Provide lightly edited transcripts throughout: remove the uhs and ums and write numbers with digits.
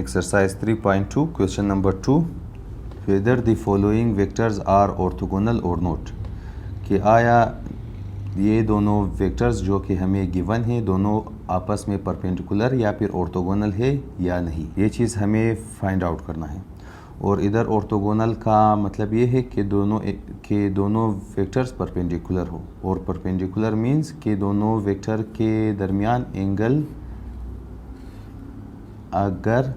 Exercise 3.2 question number 2 whether the following vectors are orthogonal or not कि आया ये दोनों वेक्टर्स जो कि हमें गिवन है दोनों आपस में परपेंडिकुलर या फिर ऑर्थोगोनल है या नहीं, ये चीज़ हमें फाइंड आउट करना है। और इधर ऑर्थोगोनल का मतलब ये है कि दोनों वेक्टर्स परपेंडिकुलर हो, और परपेंडिकुलर मींस कि दोनों वेक्टर के दरमियान एंगल अगर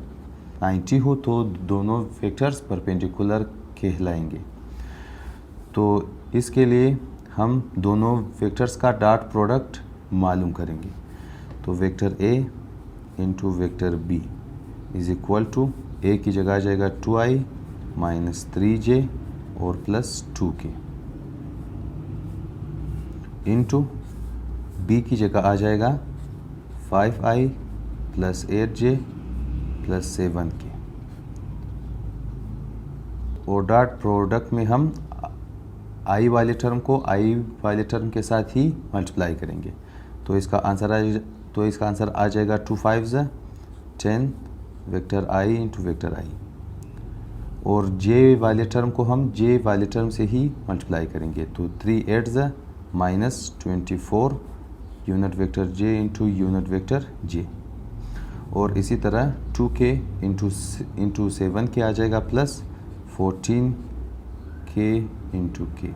90 हो तो दोनों वेक्टर्स परपेंडिकुलर कहलाएंगे। तो इसके लिए हम दोनों वेक्टर्स का डॉट प्रोडक्ट मालूम करेंगे। तो vector A into vector B is equal to A की जगह आ जाएगा 2i माइनस 3j और प्लस 2k इंटू बी की जगह आ जाएगा 5i plus 8j plus 7k। और डॉट प्रोडक्ट में हम आई वाले टर्म को आई वाले टर्म के साथ ही मल्टीप्लाई करेंगे। तो इसका आंसर आ जाएगा 2 5 10 वेक्टर आई इंटू वेक्टर आई। और जे वाले टर्म को हम जे वाले टर्म से ही मल्टीप्लाई करेंगे। तो 3 8 minus 24 unit vector j into unit vector j. और इसी तरह 2k इंटू 7k आ जाएगा plus 14k into k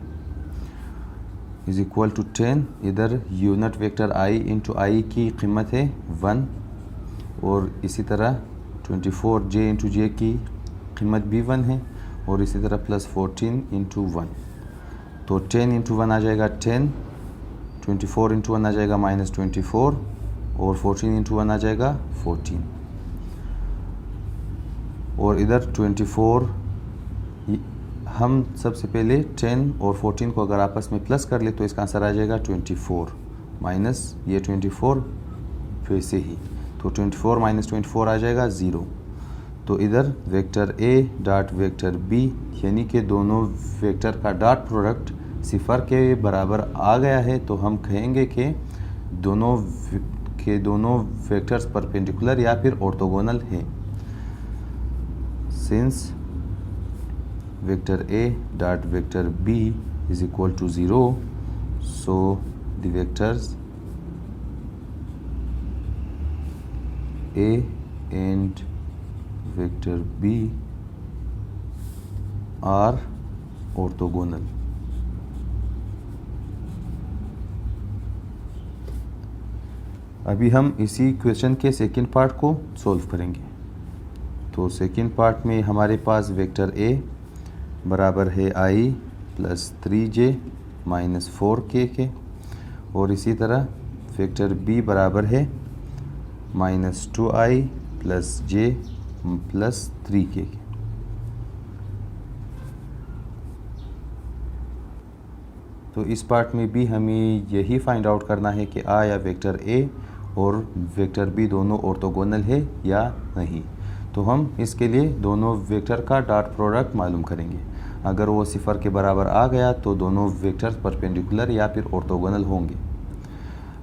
is equal to 10। इधर यूनिट वेक्टर i इंटू आई की कीमत है 1, और इसी तरह 24j इंटू जे की कीमत भी 1 है, और इसी तरह प्लस 14 इंटू 1। तो 10 इंटू 1 आ जाएगा 10, 24 इंटू 1 आ जाएगा माइनस 24, और 14 इंटू 1 आ जाएगा 14। और इधर 24 हम सबसे पहले 10 और 14 को अगर आपस में प्लस कर ले तो इसका आंसर आ जाएगा 24 माइनस ये 24 वैसे ही। तो 24 माइनस 24 आ जाएगा 0। तो इधर vector a dot vector b यानी कि दोनों वेक्टर का डॉट प्रोडक्ट 0 के बराबर आ गया है। तो हम कहेंगे कि दोनों वेक्टर्स परपेंडिकुलर या फिर ऑर्थोगोनल हैं। Since vector a dot vector b is equal to 0, so the vectors a and vector b are orthogonal। अभी हम इसी क्वेश्चन के सेकंड पार्ट को सॉल्व करेंगे। तो सेकंड पार्ट में हमारे पास वेक्टर a बराबर है i plus 3j minus 4k के, और इसी तरह वेक्टर b बराबर है minus 2i plus j plus 3k के। तो इस पार्ट में भी हमें यही फाइंड आउट करना है कि या वेक्टर a और वेक्टर b दोनों ऑर्थोगोनल है या नहीं। तो हम इसके लिए दोनों वेक्टर का डॉट प्रोडक्ट मालूम करेंगे। अगर वो 0 के बराबर आ गया तो दोनों वेक्टर्स परपेंडिकुलर या फिर ऑर्थोगोनल होंगे।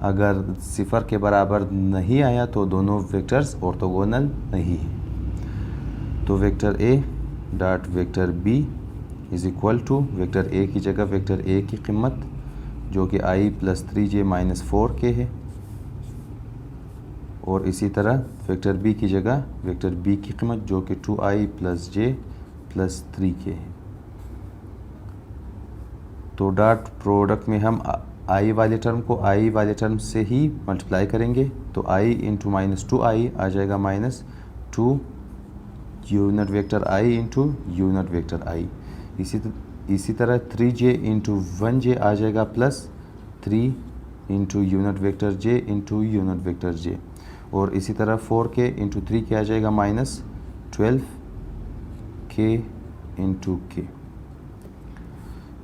अगर 0 के बराबर नहीं आया तो दोनों वेक्टर्स ऑर्थोगोनल नहीं है। तो vector a dot vector B is equal to vector a की जगह वेक्टर ए की कीमत जो कि i plus 3j minus 4k है, और इसी तरह वेक्टर बी की जगह वेक्टर बी की कीमत जो कि 2i plus j plus 3k है। तो डॉट प्रोडक्ट में हम i वाले टर्म को i वाले टर्म से ही मल्टीप्लाई करेंगे। तो i इंटू माइनस 2i आ जाएगा minus 2 unit vector i into unit vector i। इसी तरह 3j इंटू 1j आ जाएगा plus 3 into unit vector j into unit vector j। और इसी तरह 4k इंटू 3k आ जाएगा minus 12k into k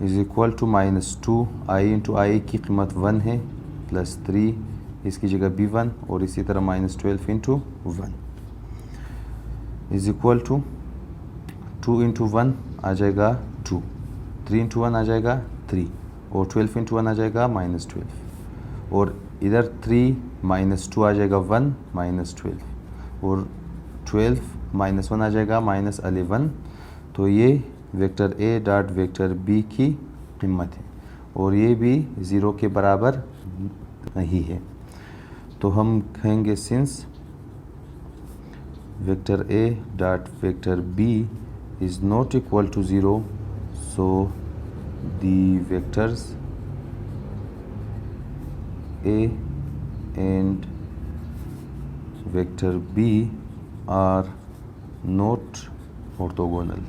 is equal to minus 2i into आई की कीमत 1 है प्लस 3 इसकी जगह b1, और इसी तरह minus 12 into 1 is equal to 2 into 1 आ जाएगा 2, 3 इंटू 1 आ जाएगा 3, और 12 इंटू 1 आ जाएगा माइनस 12, और इधर 3 माइनस 2 आ जाएगा 1 माइनस 12, और 12 -1 आ जाएगा, -11। तो ये vector a dot vector b की कीमत है और ये भी 0 के बराबर नहीं है। तो हम कहेंगे since vector a dot vector b is not equal to 0, so the vectors a and vector b are not orthogonal।